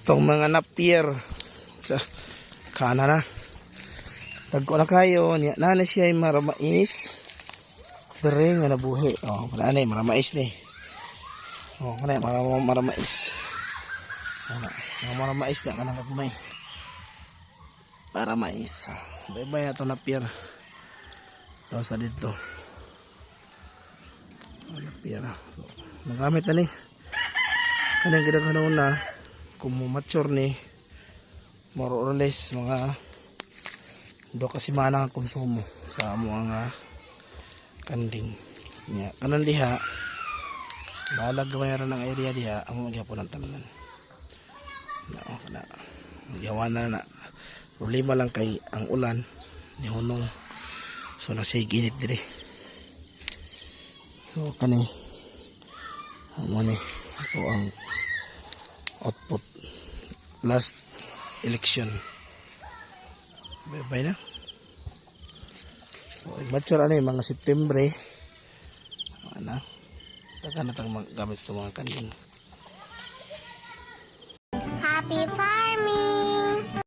Itong mga napier sa kana na. Tagko na kayo, niya na siya yung maramais. Dere nga nabuhi. Oh, wala na maramais ni. Oh, kana maramais. Ana, maramais na kanang gagmay. Para mais. Bye-bye ato napier. Ito sa dito. Napier. So, magamit na ni. Kanang gidaghanon na kung mature ni more or less mga do kasi mana ang konsumo sa amo ang kanding niya kanan diha balag gamayaran ng area diha amo gyapon ang tanan na gawa na problema lang kay ang ulan ni hunong so nasiginit dire so kani amo ni ito ang output last election. Bye-bye na. So, mature ano yung mga September ano, taga na tang gamit sa mga kanding. Happy